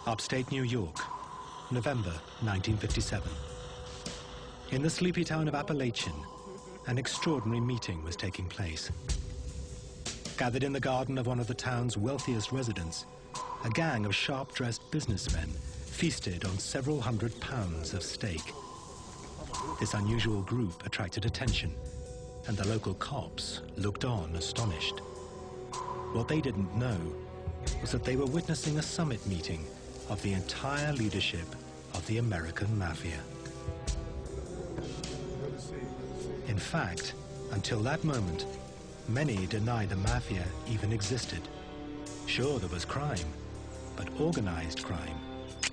Upstate New York, November 1957. In the sleepy town of Appalachian, an extraordinary meeting was taking place. Gathered in the garden of one of the town's wealthiest residents, a gang of sharp-dressed businessmen feasted on several hundred pounds of steak. This unusual group attracted attention, and the local cops looked on astonished. What they didn't know was that they were witnessing a summit meeting of the entire leadership of the American Mafia. In fact, until that moment, many denied the Mafia even existed. Sure, there was crime, but organized crime,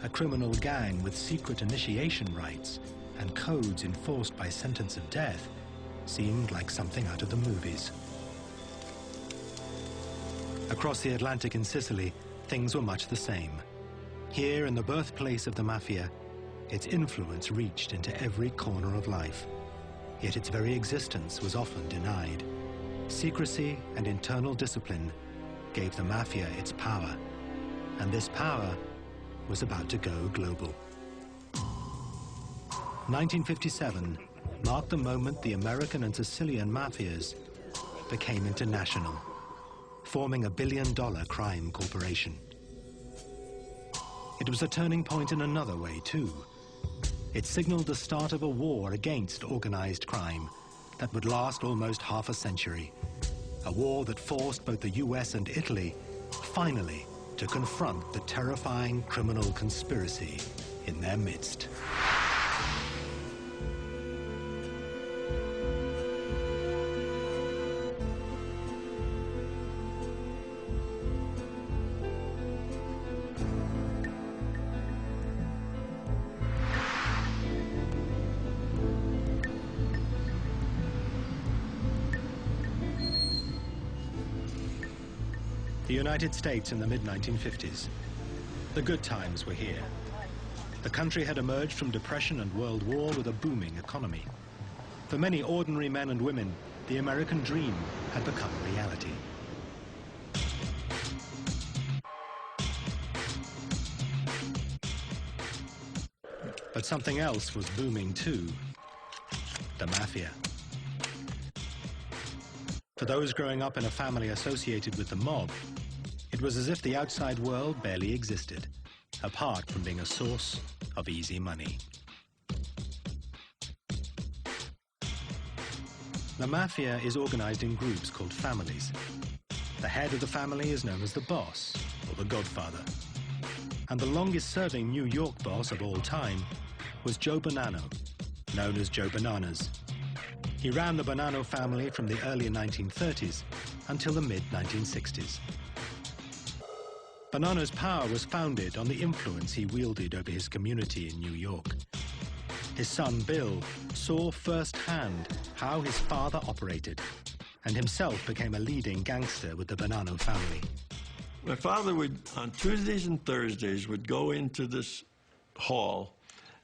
a criminal gang with secret initiation rites and codes enforced by sentence of death, seemed like something out of the movies. Across the Atlantic in Sicily, things were much the same. Here, in the birthplace of the Mafia, its influence reached into every corner of life. Yet its very existence was often denied. Secrecy and internal discipline gave the Mafia its power, and this power was about to go global. 1957 marked the moment the American and Sicilian Mafias became international, forming a billion-dollar crime corporation. It was a turning point in another way, too. It signaled the start of a war against organized crime that would last almost half a century. A war that forced both the US and Italy, finally, to confront the terrifying criminal conspiracy in their midst. The United States in the mid-1950s. The good times were here. The country had emerged from depression and World War with a booming economy. For many ordinary men and women, the American dream had become reality. But something else was booming too: the Mafia. For those growing up in a family associated with the mob, it was as if the outside world barely existed, apart from being a source of easy money. The Mafia is organized in groups called families. The head of the family is known as the boss, or the godfather. And the longest-serving New York boss of all time was Joe Bonanno, known as Joe Bananas. He ran the Bonanno family from the early 1930s until the mid-1960s. Bonanno's power was founded on the influence he wielded over his community in New York. His son, Bill, saw firsthand how his father operated, and himself became a leading gangster with the Bonanno family. My father would, on Tuesdays and Thursdays, would go into this hall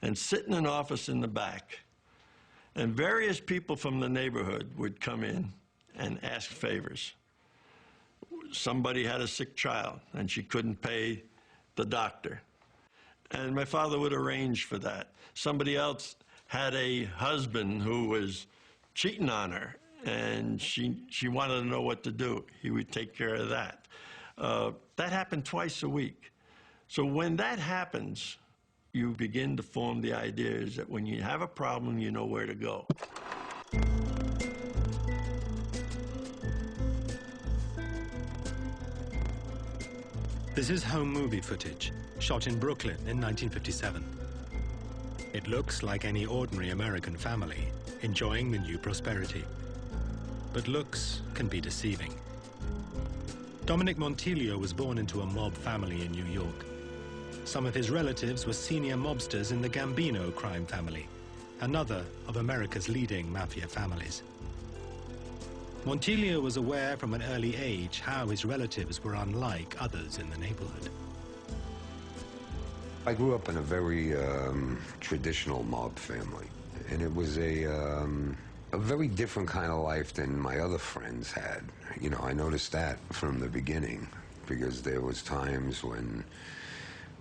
and sit in an office in the back. And various people from the neighborhood would come in and ask favors. Somebody had a sick child, and she couldn't pay the doctor. And my father would arrange for that. Somebody else had a husband who was cheating on her, and she wanted to know what to do. He would take care of that. That happened twice a week. So when that happens, you begin to form the ideas that when you have a problem, you know where to go. This is home movie footage, shot in Brooklyn in 1957. It looks like any ordinary American family, enjoying the new prosperity. But looks can be deceiving. Dominic Montilio was born into a mob family in New York. Some of his relatives were senior mobsters in the Gambino crime family, another of America's leading mafia families. Montilio was aware from an early age how his relatives were unlike others in the neighborhood. I grew up in a very traditional mob family, and it was a very different kind of life than my other friends had. You know, I noticed that from the beginning, because there was times when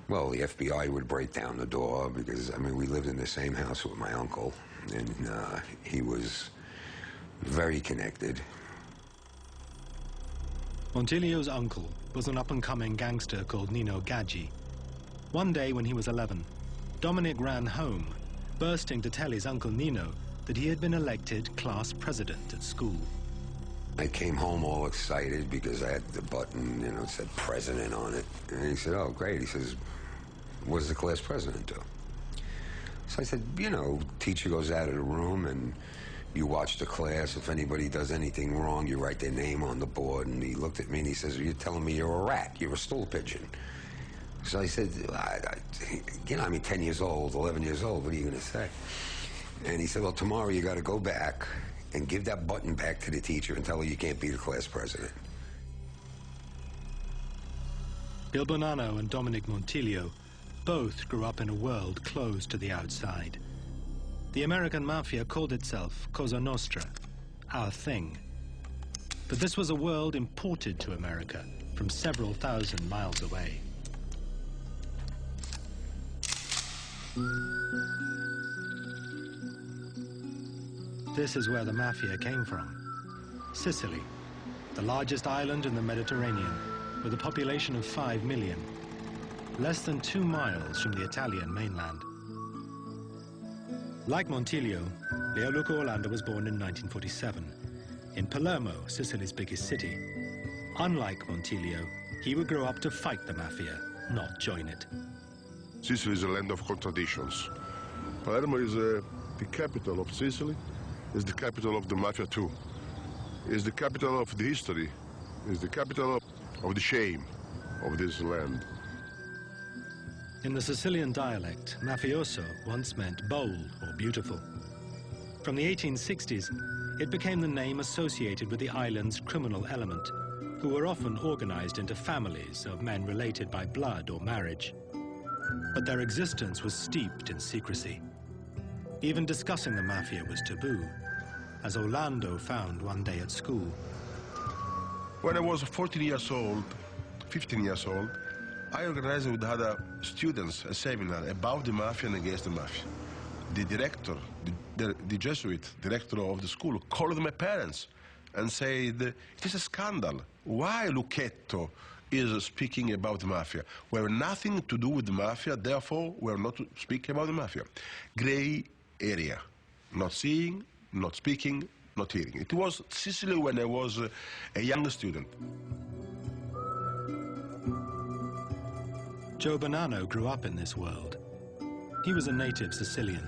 Well, the FBI would break down the door because, I mean, we lived in the same house with my uncle, and he was very connected. Montilio's uncle was an up-and-coming gangster called Nino Gaggi. One day when he was 11, Dominic ran home, bursting to tell his uncle Nino that he had been elected class president at school. I came home all excited because I had the button, you know, it said president on it. And he said, oh, great. He says, what does the class president do? So I said, you know, teacher goes out of the room and you watch the class. If anybody does anything wrong, you write their name on the board. And he looked at me and he says, you're telling me you're a rat, you're a stool pigeon. So I said, you know, I mean, 10 years old, 11 years old, what are you going to say? And he said, well, tomorrow you got to go back and give that button back to the teacher and tell her you can't be the class president. Il Bonanno and Dominic Montilio both grew up in a world closed to the outside. The American Mafia called itself Cosa Nostra, our thing. But this was a world imported to America from several thousand miles away. This is where the Mafia came from. Sicily, the largest island in the Mediterranean, with a population of 5 million, less than 2 miles from the Italian mainland. Like Montilio, Leoluco Orlando was born in 1947, in Palermo, Sicily's biggest city. Unlike Montilio, he would grow up to fight the Mafia, not join it. Sicily is a land of contradictions. Palermo is the capital of Sicily. Is the capital of the Mafia too. Is the capital of the history. Is the capital of the shame of this land. In the Sicilian dialect, mafioso once meant bold or beautiful. From the 1860s, it became the name associated with the island's criminal element, who were often organized into families of men related by blood or marriage. But their existence was steeped in secrecy. Even discussing the Mafia was taboo, as Orlando found one day at school. When I was 14 years old, 15 years old, I organized with other students a seminar about the Mafia and against the Mafia. The director, the Jesuit director of the school, called my parents and said, it is a scandal. Why Lucchetto is speaking about the Mafia? We have nothing to do with the Mafia, therefore we are not speaking about the Mafia. Gray area, not seeing, not speaking, not hearing. It was Sicily when I was a young student. Joe Bonanno grew up in this world. He was a native Sicilian,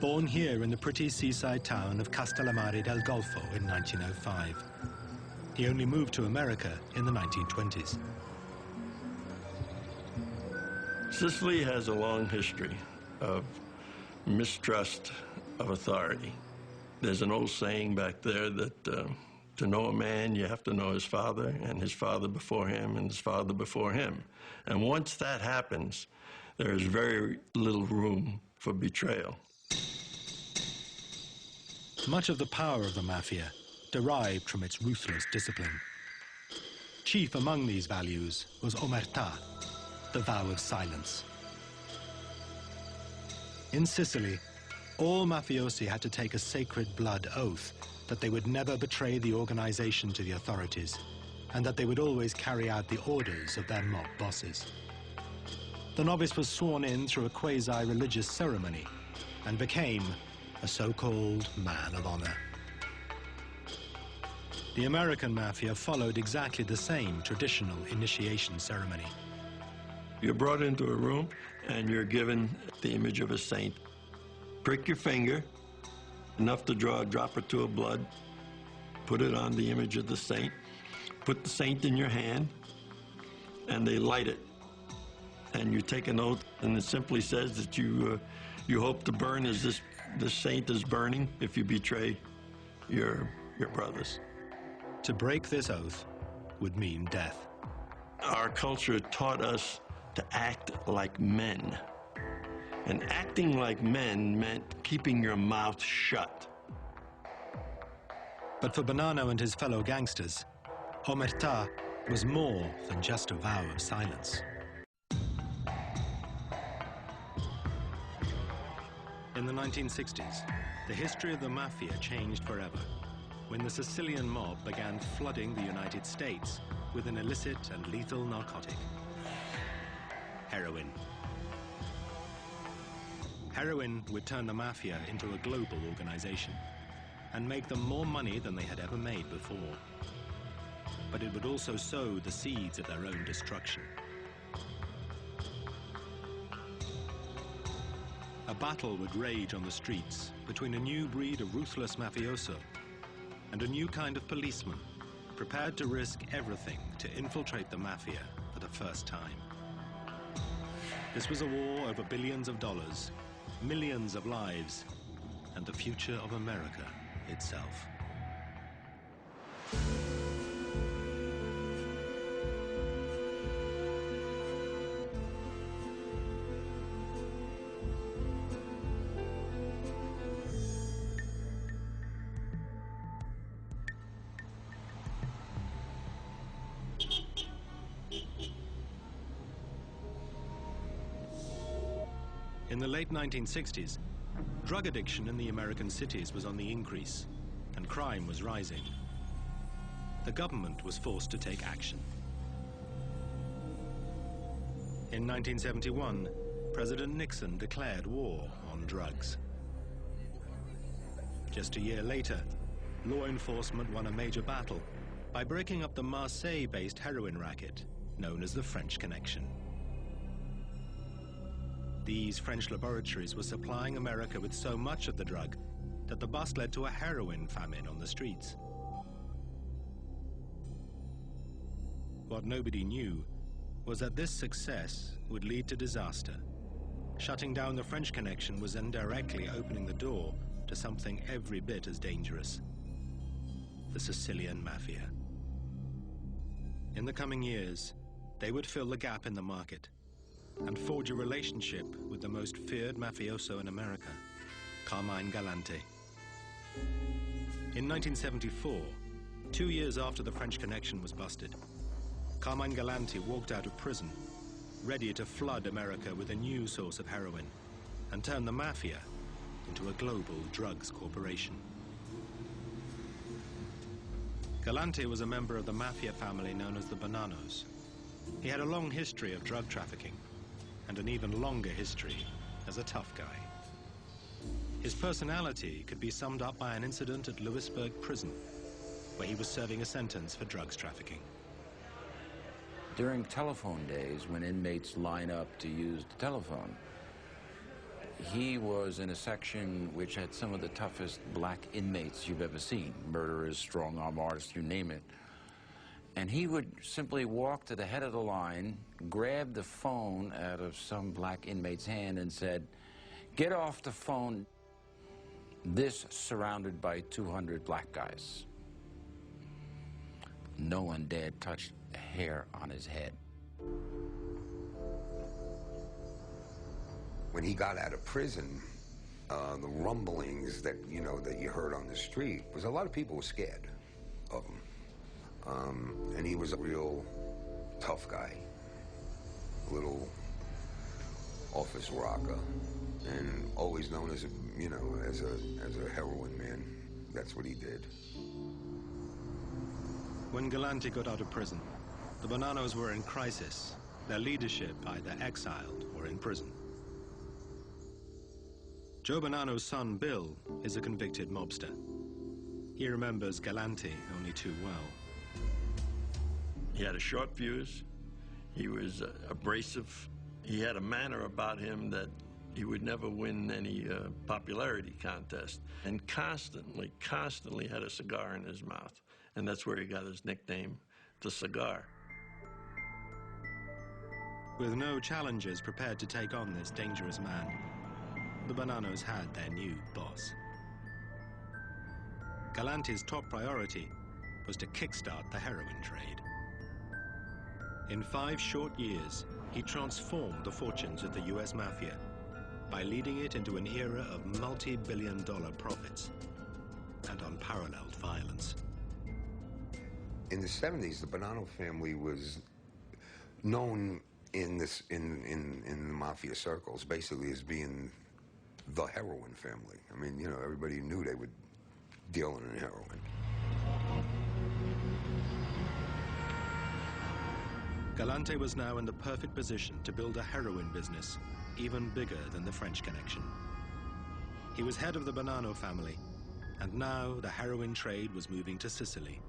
born here in the pretty seaside town of Castellammare del Golfo in 1905. He only moved to America in the 1920s. Sicily has a long history of mistrust of authority. There's an old saying back there that to know a man, you have to know his father, and his father before him, and his father before him. And once that happens, there is very little room for betrayal. Much of the power of the Mafia derived from its ruthless discipline. Chief among these values was omertà, the vow of silence. In Sicily, all mafiosi had to take a sacred blood oath that they would never betray the organization to the authorities, and that they would always carry out the orders of their mob bosses. The novice was sworn in through a quasi-religious ceremony and became a so-called man of honor. The American Mafia followed exactly the same traditional initiation ceremony. You're brought into a room and you're given the image of a saint. Prick your finger, enough to draw a drop or two of blood, put it on the image of the saint, put the saint in your hand, and they light it. And you take an oath, and it simply says that you hope to burn as this saint is burning if you betray your brothers. To break this oath would mean death. Our culture taught us to act like men. And acting like men meant keeping your mouth shut. But for Bonanno and his fellow gangsters, omertà was more than just a vow of silence. In the 1960s, the history of the Mafia changed forever when the Sicilian mob began flooding the United States with an illicit and lethal narcotic: heroin. Heroin would turn the Mafia into a global organization and make them more money than they had ever made before. But it would also sow the seeds of their own destruction. A battle would rage on the streets between a new breed of ruthless mafioso and a new kind of policeman prepared to risk everything to infiltrate the Mafia for the first time. This was a war over billions of dollars, millions of lives, and the future of America itself. In the late 1960s, drug addiction in the American cities was on the increase, and crime was rising. The government was forced to take action. In 1971, President Nixon declared war on drugs. Just a year later, law enforcement won a major battle by breaking up the Marseille-based heroin racket known as the French Connection. These French laboratories were supplying America with so much of the drug that the bust led to a heroin famine on the streets. What nobody knew was that this success would lead to disaster. Shutting down the French Connection was indirectly opening the door to something every bit as dangerous: the Sicilian Mafia. In the coming years, they would fill the gap in the market and forge a relationship with the most feared mafioso in America, Carmine Galante. In 1974, 2 years after the French Connection was busted, Carmine Galante walked out of prison, ready to flood America with a new source of heroin and turn the Mafia into a global drugs corporation. Galante was a member of the Mafia family known as the Bonanos. He had a long history of drug trafficking and an even longer history as a tough guy. His personality could be summed up by an incident at Lewisburg Prison, where he was serving a sentence for drugs trafficking. During telephone days, when inmates line up to use the telephone, he was in a section which had some of the toughest black inmates you've ever seen: murderers, strong-arm artists, you name it. And he would simply walk to the head of the line, grab the phone out of some black inmate's hand and said, "Get off the phone." This surrounded by 200 black guys. No one dared touch a hair on his head. When he got out of prison, the rumblings that you heard on the street was a lot of people were scared of him. And he was a real tough guy, little office rocker, and always known as as a heroin man. That's what he did. When Galante got out of prison, the Bonanos were in crisis, their leadership either exiled or in prison. Joe Bonanno's son, Bill, is a convicted mobster. He remembers Galante only too well. He had a short fuse. He was abrasive. He had a manner about him that he would never win any popularity contest, and constantly had a cigar in his mouth. And that's where he got his nickname, the Cigar. With no challengers prepared to take on this dangerous man, the Bonanos had their new boss. Galante's top priority was to kickstart the heroin trade. In 5 short years, he transformed the fortunes of the US Mafia by leading it into an era of multi-billion-dollar profits and unparalleled violence. In the 70s, the Bonanno family was known in the Mafia circles basically as being the heroin family. I mean, you know, everybody knew they were dealing in heroin. Galante was now in the perfect position to build a heroin business even bigger than the French connection. He was head of the Bonanno family, and now the heroin trade was moving to Sicily,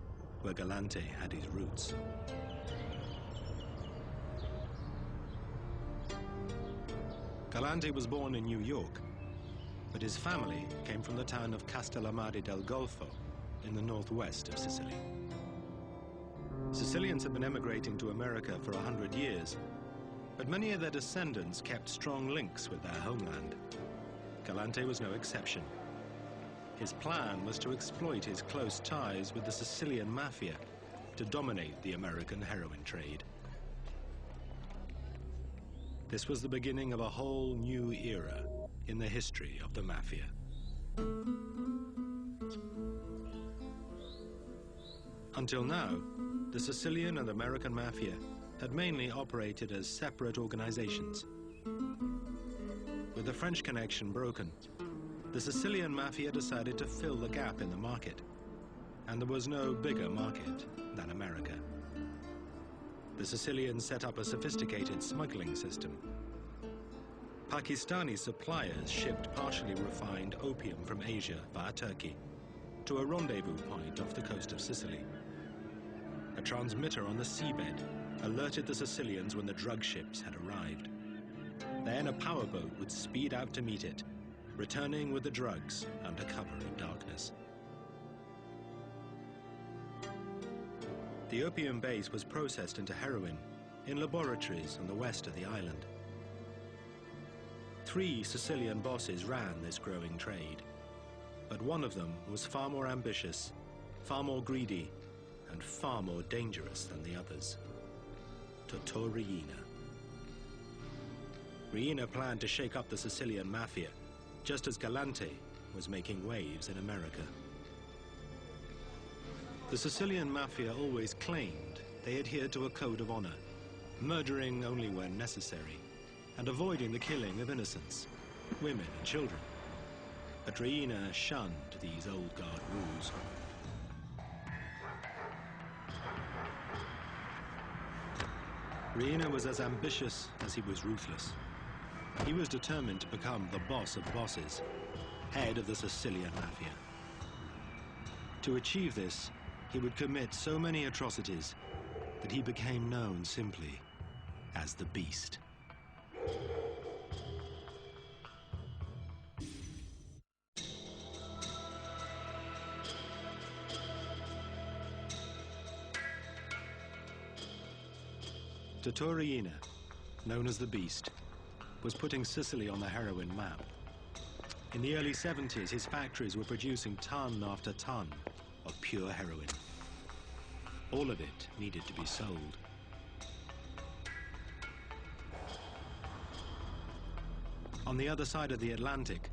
where Galante had his roots. Galante was born in New York, but his family came from the town of Castellammare del Golfo in the northwest of Sicily. Sicilians had been emigrating to America for 100 years, but many of their descendants kept strong links with their homeland. Galante was no exception. His plan was to exploit his close ties with the Sicilian Mafia to dominate the American heroin trade. This was the beginning of a whole new era in the history of the Mafia. Until now, the Sicilian and American Mafia had mainly operated as separate organizations. With the French connection broken, the Sicilian Mafia decided to fill the gap in the market, and there was no bigger market than America. The Sicilians set up a sophisticated smuggling system. Pakistani suppliers shipped partially refined opium from Asia via Turkey to a rendezvous point off the coast of Sicily. A transmitter on the seabed alerted the Sicilians when the drug ships had arrived. Then a powerboat would speed out to meet it, returning with the drugs under cover of darkness. The opium base was processed into heroin in laboratories on the west of the island. 3 Sicilian bosses ran this growing trade, but one of them was far more ambitious, far more greedy, and far more dangerous than the others. Totò Riina. Riina planned to shake up the Sicilian Mafia, just as Galante was making waves in America. The Sicilian Mafia always claimed they adhered to a code of honor, murdering only when necessary, and avoiding the killing of innocents, women and children. But Riina shunned these old guard rules. Riina was as ambitious as he was ruthless. He was determined to become the boss of bosses, head of the Sicilian Mafia. To achieve this, he would commit so many atrocities that he became known simply as the Beast. Totò Riina, known as the Beast, was putting Sicily on the heroin map. In the early 70s, his factories were producing ton after ton of pure heroin. All of it needed to be sold. On the other side of the Atlantic,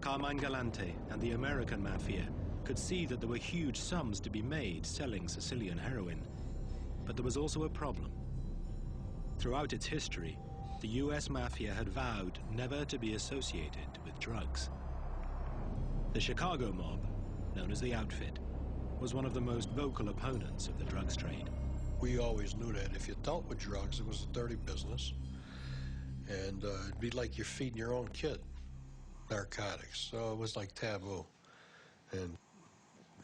Carmine Galante and the American Mafia could see that there were huge sums to be made selling Sicilian heroin. But there was also a problem. Throughout its history, the US Mafia had vowed never to be associated with drugs. The Chicago mob, known as the Outfit, was one of the most vocal opponents of the drugs trade. We always knew that if you dealt with drugs, it was a dirty business. And it'd be like you're feeding your own kid narcotics. So it was like taboo. And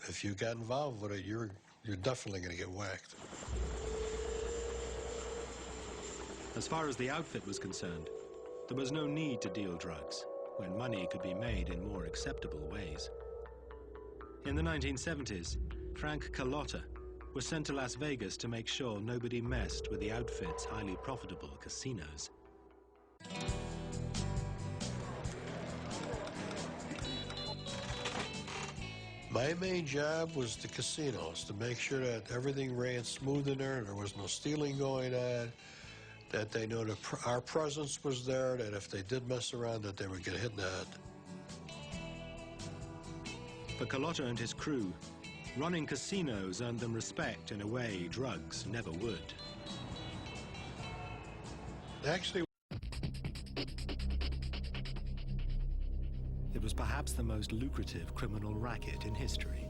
if you got involved with it, you're definitely going to get whacked. As far as the Outfit was concerned, there was no need to deal drugs when money could be made in more acceptable ways. In the 1970s, Frank Carlotta was sent to Las Vegas to make sure nobody messed with the Outfit's highly profitable casinos. My main job was the casinos, to make sure that everything ran smooth in there was no stealing going on, that they knew that our presence was there, that if they did mess around, that they would get hit in the head. For Carlotta and his crew, running casinos earned them respect in a way drugs never would. Actually, perhaps the most lucrative criminal racket in history.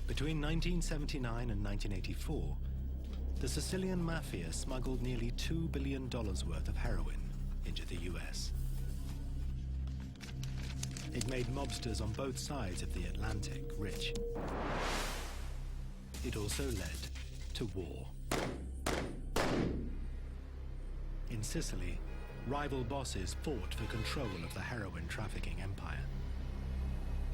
Between 1979 and 1984, the Sicilian Mafia smuggled nearly $2 billion worth of heroin into the US. It made mobsters on both sides of the Atlantic rich. It also led to war. In Sicily, rival bosses fought for control of the heroin trafficking empire.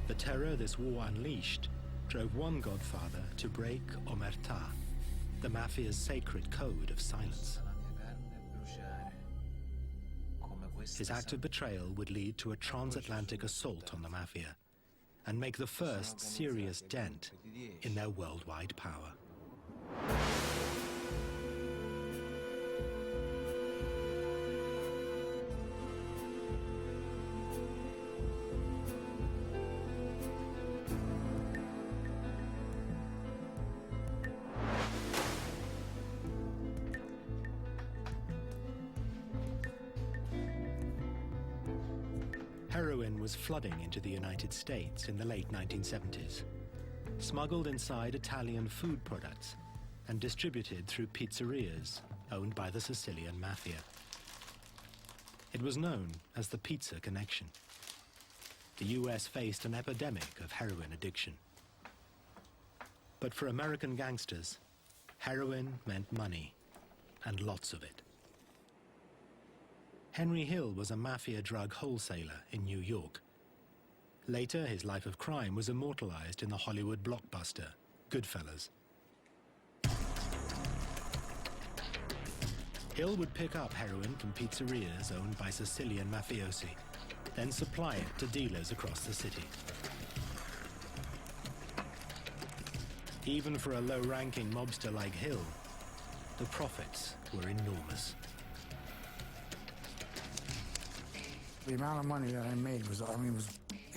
The terror this war unleashed drove one godfather to break omertà, the mafia's sacred code of silence. His act of betrayal would lead to a transatlantic assault on the mafia and make the first serious dent in their worldwide power. Heroin was flooding into the United States in the late 1970s, smuggled inside Italian food products and distributed through pizzerias owned by the Sicilian Mafia. It was known as the Pizza Connection. The US faced an epidemic of heroin addiction. But for American gangsters, heroin meant money, and lots of it. Henry Hill was a mafia drug wholesaler in New York. Later, his life of crime was immortalized in the Hollywood blockbuster, Goodfellas. Hill would pick up heroin from pizzerias owned by Sicilian mafiosi, then supply it to dealers across the city. Even for a low-ranking mobster like Hill, the profits were enormous. The amount of money that I made was, was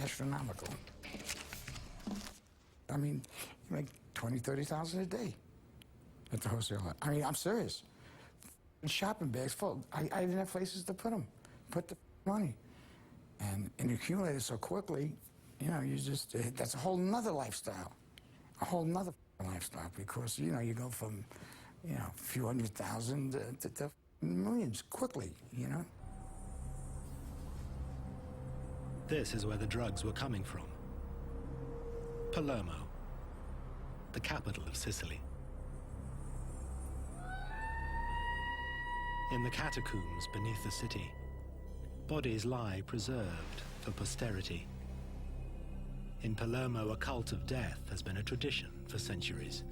astronomical. I mean, you make 20, 30,000 a day at the wholesale lot. I mean, I'm serious. Shopping bags full. I didn't have places to put the money. And it accumulated so quickly, you just, that's a whole nother lifestyle. A whole nother lifestyle, because, you go from, a few hundred thousand to millions quickly, This is where the drugs were coming from. Palermo, the capital of Sicily. In the catacombs beneath the city, bodies lie preserved for posterity. In Palermo, a cult of death has been a tradition for centuries.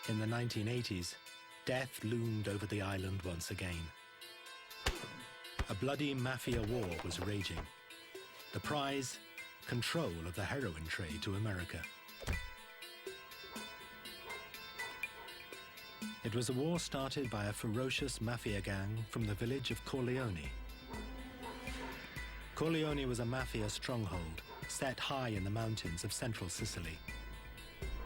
In the 1980s, death loomed over the island once again. A bloody mafia war was raging. The prize, control of the heroin trade to America. It was a war started by a ferocious mafia gang from the village of Corleone. Corleone was a mafia stronghold set high in the mountains of central Sicily.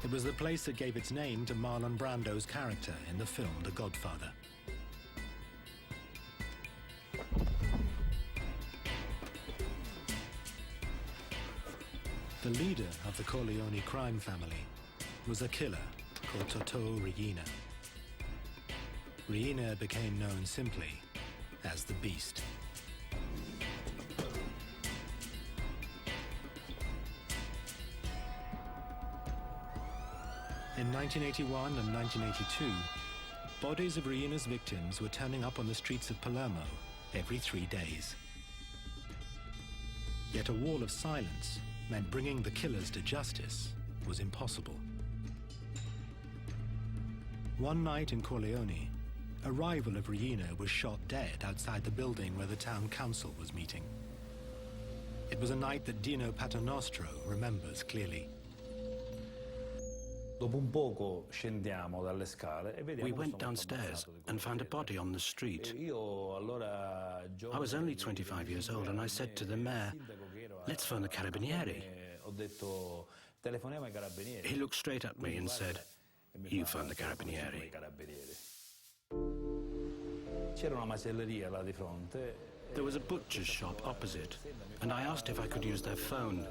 It was the place that gave its name to Marlon Brando's character in the film The Godfather. The leader of the Corleone crime family was a killer called Totò Riina. Riina became known simply as the Beast. In 1981 and 1982, bodies of Riina's victims were turning up on the streets of Palermo every 3 days. Yet a wall of silence meant bringing the killers to justice was impossible. One night in Corleone, a rival of Riina was shot dead outside the building where the town council was meeting. It was a night that Dino Paternostro remembers clearly. We went downstairs and found a body on the street. I was only 25 years old, and I said to the mayor, "Let's phone the Carabinieri." He looked straight at me and said, "You phone the Carabinieri." c'era una macelleria là di fronte. There was a butcher's shop opposite, and I asked if I could use their phone.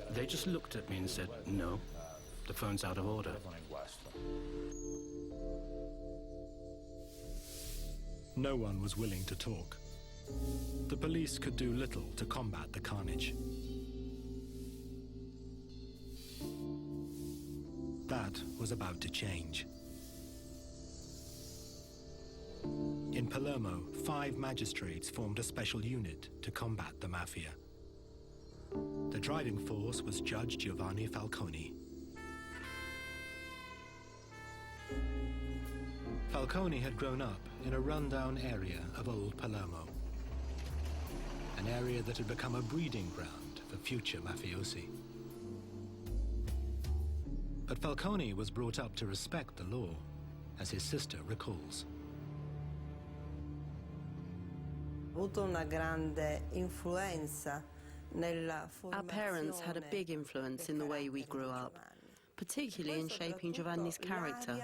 They just looked at me and said, no, the phone's out of order. No one was willing to talk. The police could do little to combat the carnage. That was about to change. In Palermo, 5 magistrates formed a special unit to combat the mafia. The driving force was Judge Giovanni Falcone. Falcone had grown up in a rundown area of old Palermo, an area that had become a breeding ground for future mafiosi. But Falcone was brought up to respect the law, as his sister recalls. Our parents had a big influence in the way we grew up, particularly in shaping Giovanni's character.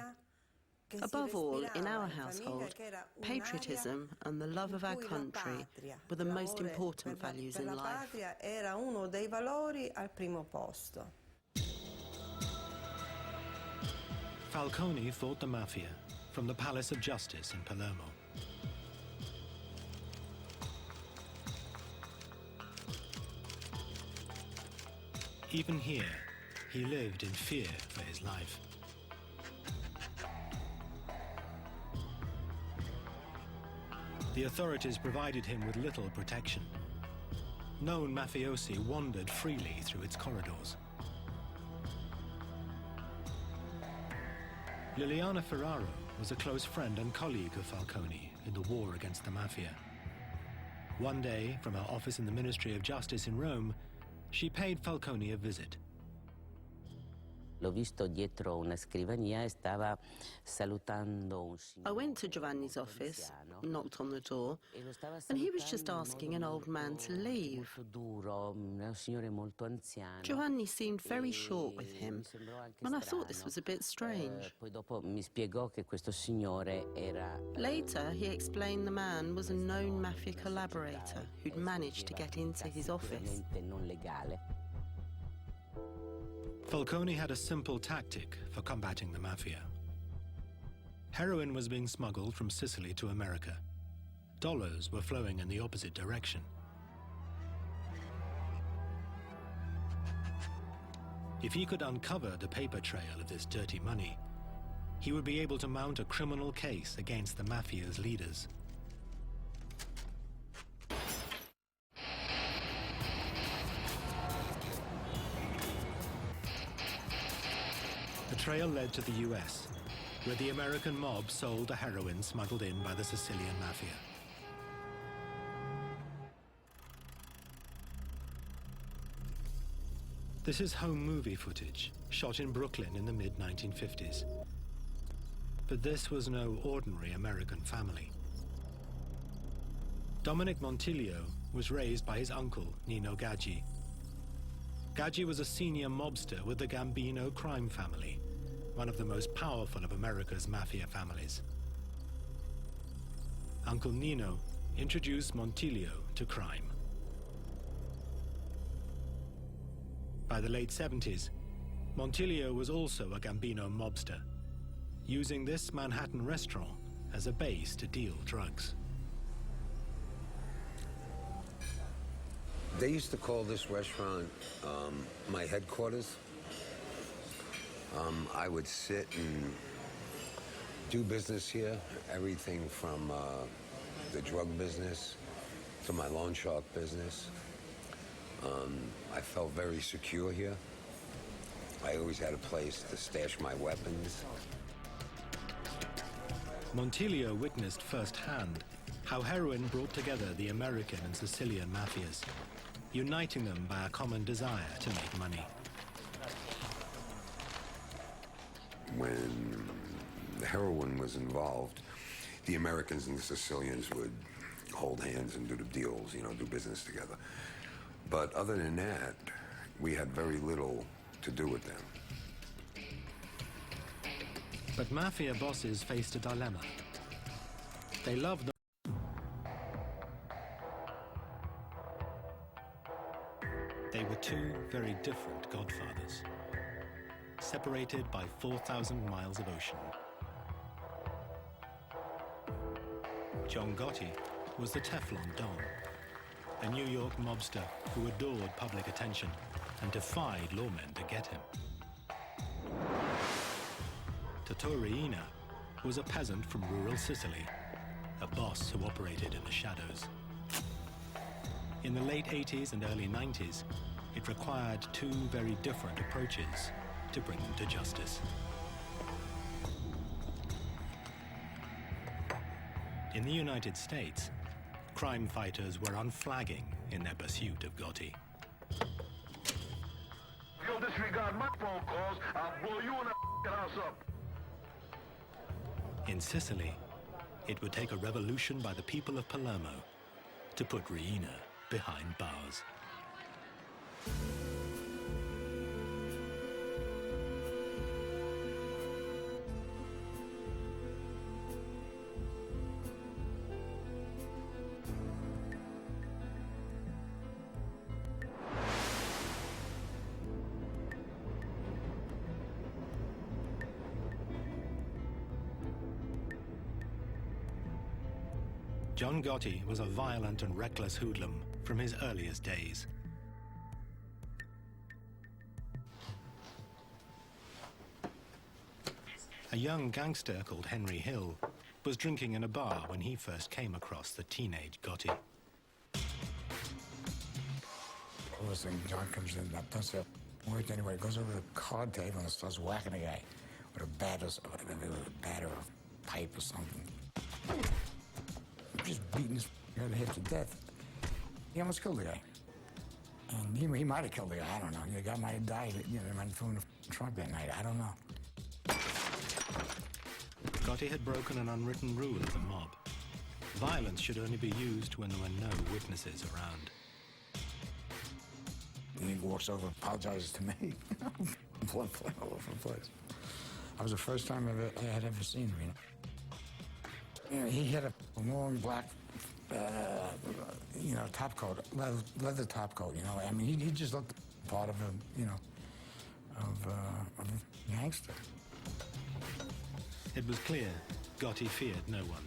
Above all, in our household, patriotism and the love of our country were the most important values in life. Falcone fought the mafia from the Palace of Justice in Palermo. Even here, he lived in fear for his life. The authorities provided him with little protection. Known mafiosi wandered freely through its corridors. Liliana Ferraro was a close friend and colleague of Falcone in the war against the mafia. One day, from her office in the Ministry of Justice in Rome, she paid Falcone a visit. L'ho visto dietro una scrivania e stava salutando un signore. I went to Giovanni's office, knocked on the door, and he was just asking an old man to leave. Giovanni seemed very short with him, and I thought this was a bit strange. Later, he explained the man was a known mafia collaborator who'd managed to get into his office. Falcone had a simple tactic for combating the mafia. Heroin was being smuggled from Sicily to America. Dollars were flowing in the opposite direction. If he could uncover the paper trail of this dirty money, he would be able to mount a criminal case against the mafia's leaders. The trail led to the US, where the American mob sold the heroin smuggled in by the Sicilian Mafia. This is home movie footage, shot in Brooklyn in the mid-1950s. But this was no ordinary American family. Dominic Montiglio was raised by his uncle, Nino Gaggi. Gaggi was a senior mobster with the Gambino crime family, one of the most powerful of America's mafia families. Uncle Nino introduced Montiglio to crime. By the late 70s, Montiglio was also a Gambino mobster, using this Manhattan restaurant as a base to deal drugs. They used to call this restaurant my headquarters. I would sit and do business here, everything from the drug business to my loan shark business. I felt very secure here. I always had a place to stash my weapons. Montiglio witnessed firsthand how heroin brought together the American and Sicilian mafias, uniting them by a common desire to make money. When the heroin was involved, the Americans and the Sicilians would hold hands and do the deals, do business together. But other than that, we had very little to do with them. But mafia bosses faced a dilemma. They loved the two very different godfathers, separated by 4,000 miles of ocean. John Gotti was the Teflon Don, a New York mobster who adored public attention and defied lawmen to get him. Tito Riina was a peasant from rural Sicily, a boss who operated in the shadows. In the late 80s and early 90s, it required two very different approaches to bring them to justice. In the United States, crime fighters were unflagging in their pursuit of Gotti. If you'll disregard my phone calls, I'll blow you and the house up. In Sicily, it would take a revolution by the people of Palermo to put Riina behind bars. John Gotti was a violent and reckless hoodlum from his earliest days. A young gangster called Henry Hill was drinking in a bar when he first came across the teenage Gotti. All of a sudden, John comes in, doesn't work anyway, goes over to the card table and starts whacking the guy with a bat or a pipe or something. Just beating his head to death. He almost killed the guy. And he might have killed the guy, I don't know. The guy might have died, they might have thrown him in the trunk that night, I don't know. Gotti had broken an unwritten rule of the mob. Violence should only be used when there were no witnesses around. And he walks over and apologizes to me. Blood flying all over the place. That was the first time I had ever seen him, he had a long black, top coat, leather top coat, I mean, he just looked part of a gangster. It was clear Gotti feared no one.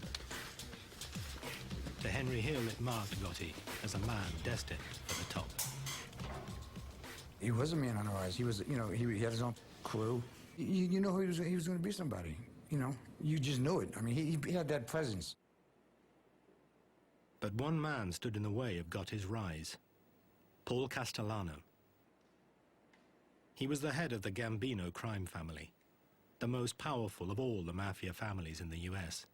To Henry Hill, it marked Gotti as a man destined for the top. He was a man on the rise. He was, he had his own crew. You know he was going to be somebody. You just knew it. I mean, he had that presence. But one man stood in the way of Gotti's rise, Paul Castellano. He was the head of the Gambino crime family, the most powerful of all the mafia families in the US.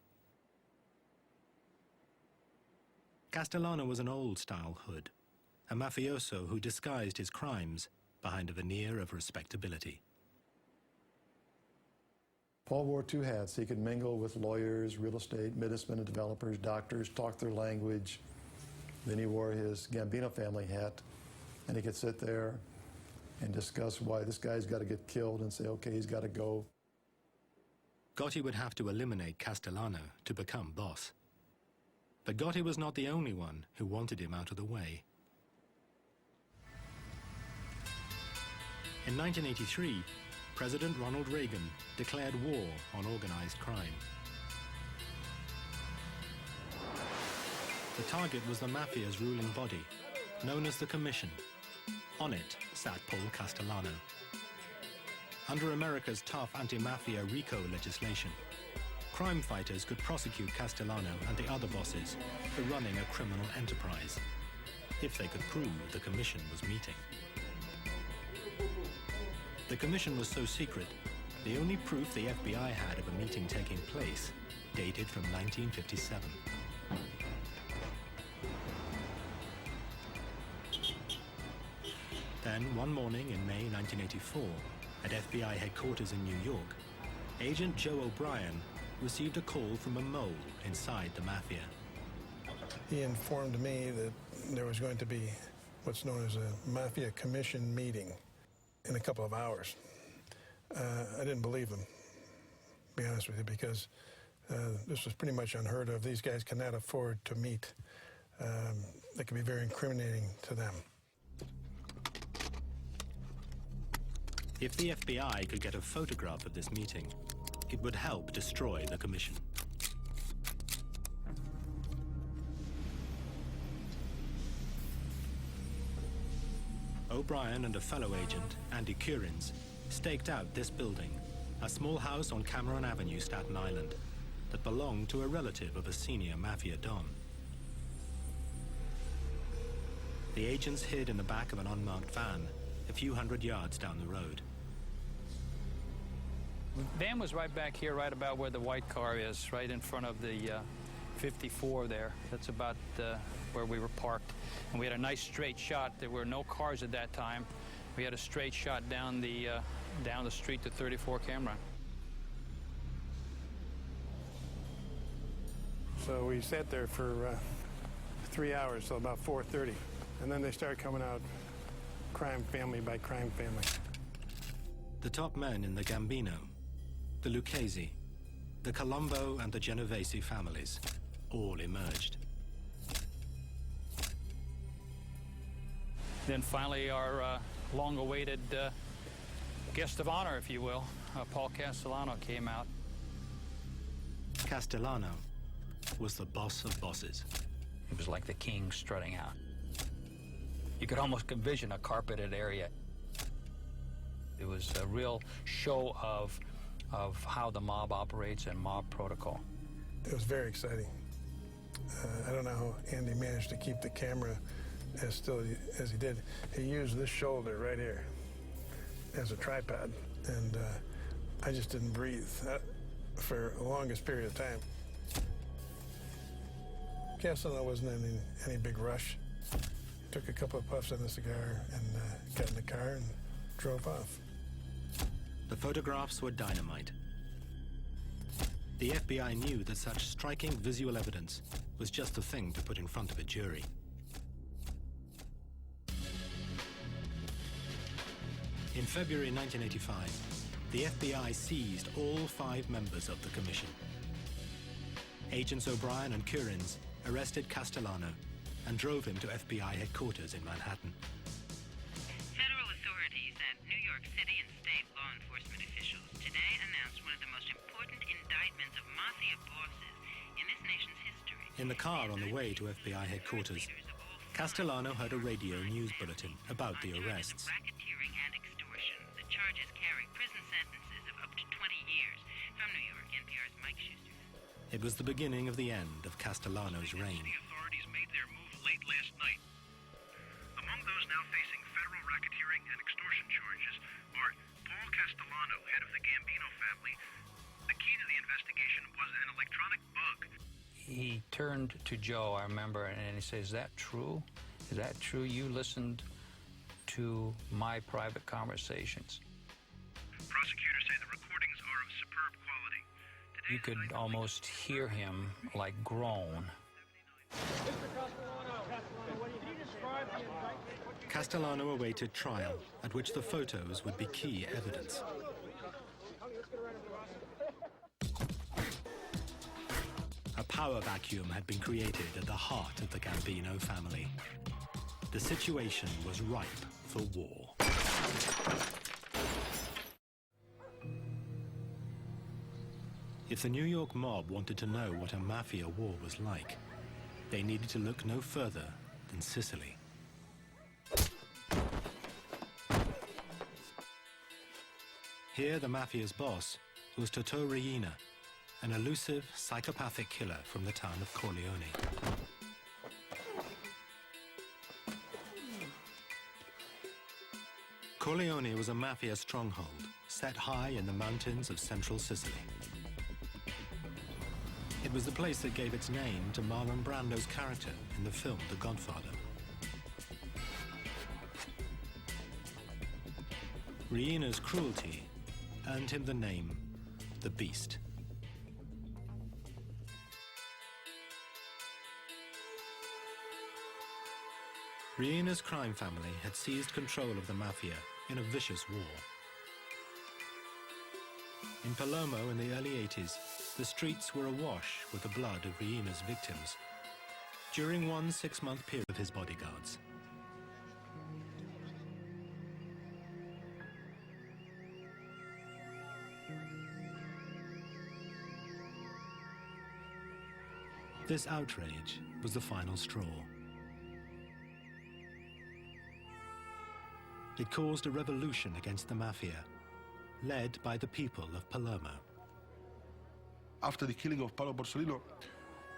Castellano was an old-style hood, a mafioso who disguised his crimes behind a veneer of respectability. Paul wore two hats. He could mingle with lawyers, real estate, businessmen and developers, doctors, talk their language. Then he wore his Gambino family hat, and he could sit there and discuss why this guy's got to get killed and say, okay, he's got to go. Gotti would have to eliminate Castellano to become boss. But Gotti was not the only one who wanted him out of the way. In 1983, President Ronald Reagan declared war on organized crime. The target was the mafia's ruling body, known as the Commission. On it sat Paul Castellano. Under America's tough anti-mafia RICO legislation, crime fighters could prosecute Castellano and the other bosses for running a criminal enterprise, if they could prove the Commission was meeting. The Commission was so secret, the only proof the FBI had of a meeting taking place dated from 1957. Then, one morning in May 1984, at FBI headquarters in New York, Agent Joe O'Brien received a call from a mole inside the mafia. He informed me that there was going to be what's known as a Mafia Commission meeting in a couple of hours. I didn't believe him, to be honest with you, because this was pretty much unheard of. These guys cannot afford to meet. That could be very incriminating to them. If the FBI could get a photograph of this meeting, it would help destroy the commission. O'Brien and a fellow agent, Andy Curins, staked out this building, a small house on Cameron Avenue, Staten Island, that belonged to a relative of a senior mafia don. The agents hid in the back of an unmarked van, a few hundred yards down the road. The van was right back here, right about where the white car is, right in front of the 54 there. That's about where we were parked. And we had a nice straight shot. There were no cars at that time. We had a straight shot down the street to 34 Cameron. So we sat there for 3 hours, till about 4:30. And then they started coming out crime family by crime family. The top men in the Gambino, the Lucchese, the Colombo and the Genovese families all emerged. Then finally our long-awaited guest of honor, if you will, Paul Castellano, came out. Castellano was the boss of bosses. It was like the king strutting out. You could almost envision a carpeted area. It was a real show of how the mob operates and mob protocol. It was very exciting. I don't know how Andy managed to keep the camera as still as he did. He used this shoulder right here as a tripod, and I just didn't breathe for the longest period of time. Castellano wasn't in any big rush. Took a couple of puffs on the cigar and got in the car and drove off. The photographs were dynamite. The FBI knew that such striking visual evidence was just the thing to put in front of a jury. In February 1985, the FBI seized all 5 members of the commission. Agents O'Brien and Curins arrested Castellano and drove him to FBI headquarters in Manhattan. Federal authorities and New York City and state law enforcement officials today announced one of the most important indictments of mafia bosses in this nation's history. In the car on the way to FBI headquarters, Castellano heard a radio news bulletin about the arrests. Racketeering and extortion. The charges carry prison sentences of up to 20 years. From New York, NPR's Mike Schuster. It was the beginning of the end of Castellano's reign. The authorities made their move late last night. Among those now facing federal racketeering and extortion charges are Paul Castellano, head of the Gambino family. The key to the investigation was an electronic bug. He turned to Joe, I remember, and he said, "Is that true? Is that true? You listened to my private conversations." Prosecutors say the recordings are of superb quality. You could almost hear him, like, groan. Castellano awaited trial, at which the photos would be key evidence. A power vacuum had been created at the heart of the Gambino family. The situation was ripe for war. If the New York mob wanted to know what a mafia war was like, they needed to look no further than Sicily. Here, the mafia's boss was Totò Riina, an elusive, psychopathic killer from the town of Corleone. Corleone was a mafia stronghold set high in the mountains of central Sicily. It was the place that gave its name to Marlon Brando's character in the film The Godfather. Riina's cruelty earned him the name The Beast. Riina's crime family had seized control of the mafia in a vicious war. In Palermo in the early 80s, the streets were awash with the blood of Riina's victims during one 6-month period of his bodyguards. This outrage was the final straw. It caused a revolution against the mafia, led by the people of Palermo. After the killing of Paolo Borsellino,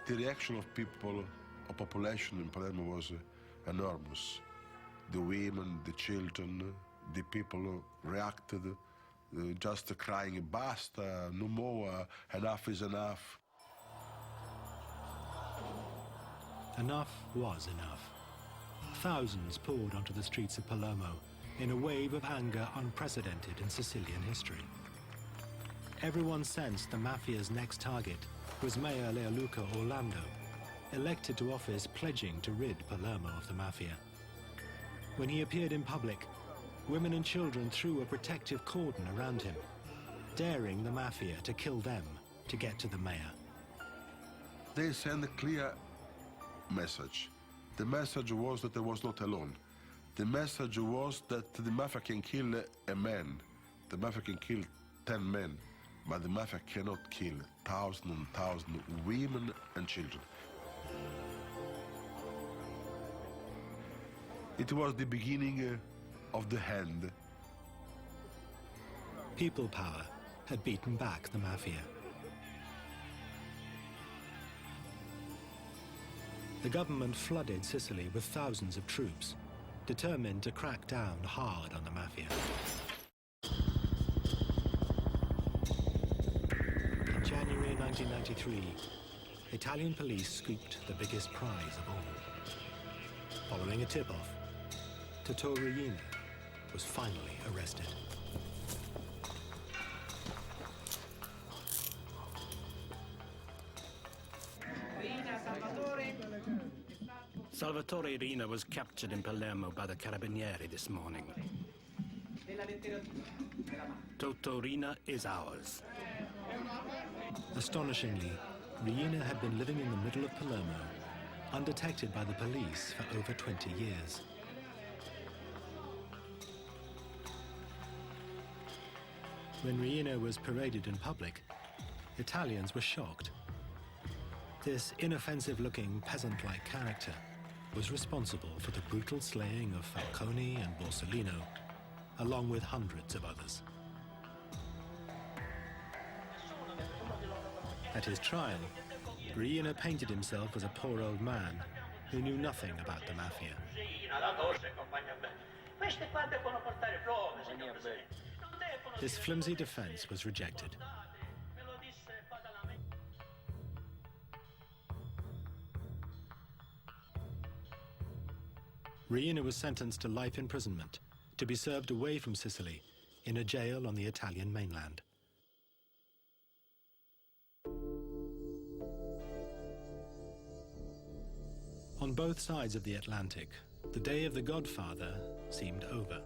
the reaction of people, of population in Palermo was enormous. The women, the children, the people reacted, just crying, basta, no more, enough is enough. Enough was enough. Thousands poured onto the streets of Palermo in a wave of anger unprecedented in Sicilian history. Everyone sensed the mafia's next target was Mayor Leoluca Orlando, elected to office pledging to rid Palermo of the mafia. When he appeared in public, women and children threw a protective cordon around him, daring the mafia to kill them to get to the mayor. They sent a clear message. The message was that I was not alone. The message was that the mafia can kill a man. The mafia can kill 10 men, but the mafia cannot kill thousands and thousands of women and children. It was the beginning of the end. People power had beaten back the mafia. The government flooded Sicily with thousands of troops, determined to crack down hard on the mafia. In January 1993, Italian police scooped the biggest prize of all. Following a tip-off, Tito Riina was finally arrested. Salvatore Riina was captured in Palermo by the Carabinieri this morning. Toto Riina is ours. Astonishingly, Riina had been living in the middle of Palermo, undetected by the police for over 20 years. When Riina was paraded in public, Italians were shocked. This inoffensive-looking, peasant-like character was responsible for the brutal slaying of Falcone and Borsellino, along with hundreds of others. At his trial, Riina painted himself as a poor old man who knew nothing about the mafia. This flimsy defense was rejected. Riina was sentenced to life imprisonment to be served away from Sicily in a jail on the Italian mainland. On both sides of the Atlantic, the day of the Godfather seemed over.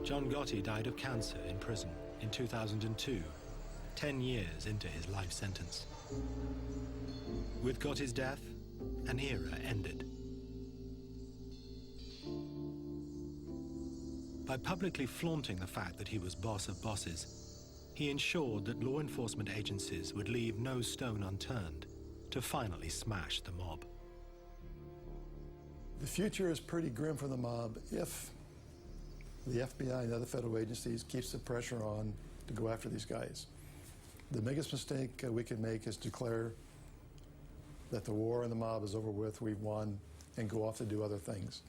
John Gotti died of cancer in prison in 2002, 10 years into his life sentence. With Gotti's death, an era ended. By publicly flaunting the fact that he was boss of bosses, he ensured that law enforcement agencies would leave no stone unturned to finally smash the mob. The future is pretty grim for the mob if the FBI and other federal agencies keeps the pressure on to go after these guys. The biggest mistake we can make is declare that the war and the mob is over with, we've won, and go off to do other things.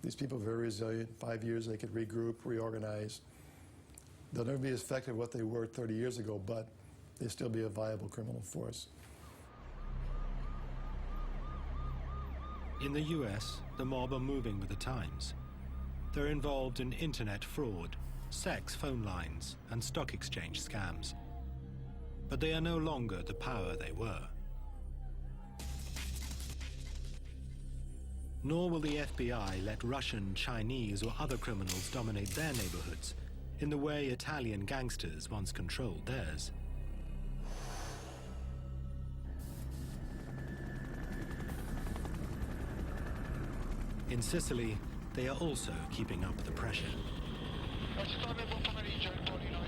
These people are very resilient. 5 years they could regroup, reorganize. They'll never be as effective as what they were 30 years ago, but they'll still be a viable criminal force. In the US, the mob are moving with the times. They're involved in internet fraud, sex phone lines, and stock exchange scams. But they are no longer the power they were. Nor will the FBI let Russian, Chinese, or other criminals dominate their neighborhoods in the way Italian gangsters once controlled theirs. In Sicily, they are also keeping up the pressure.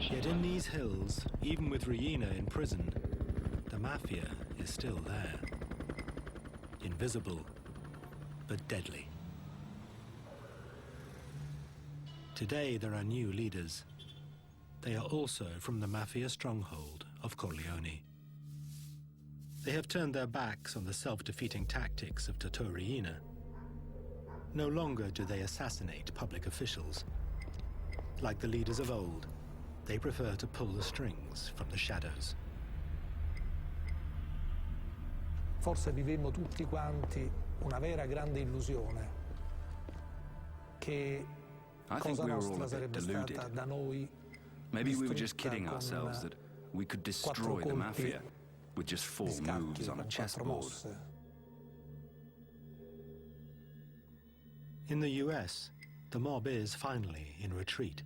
Yet in these hills, even with Riina in prison, Mafia is still there. Invisible, but deadly. Today there are new leaders. They are also from the Mafia stronghold of Corleone. They have turned their backs on the self-defeating tactics of Totò Riina. No longer do they assassinate public officials. Like the leaders of old, they prefer to pull the strings from the shadows. Forse vivemmo tutti quanti una vera grande illusione che Cosa Nostra sarebbe stata da noi. Maybe we were just kidding ourselves that we could destroy the Mafia with just 4 moves on a chessboard. In the US, the mob is finally in retreat.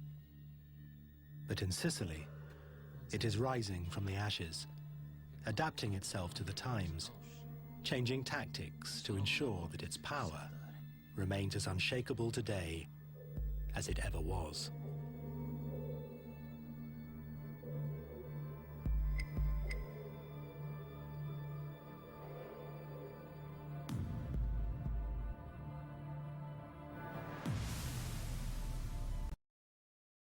But in Sicily, it is rising from the ashes, adapting itself to the times, changing tactics to ensure that its power remains as unshakable today as it ever was.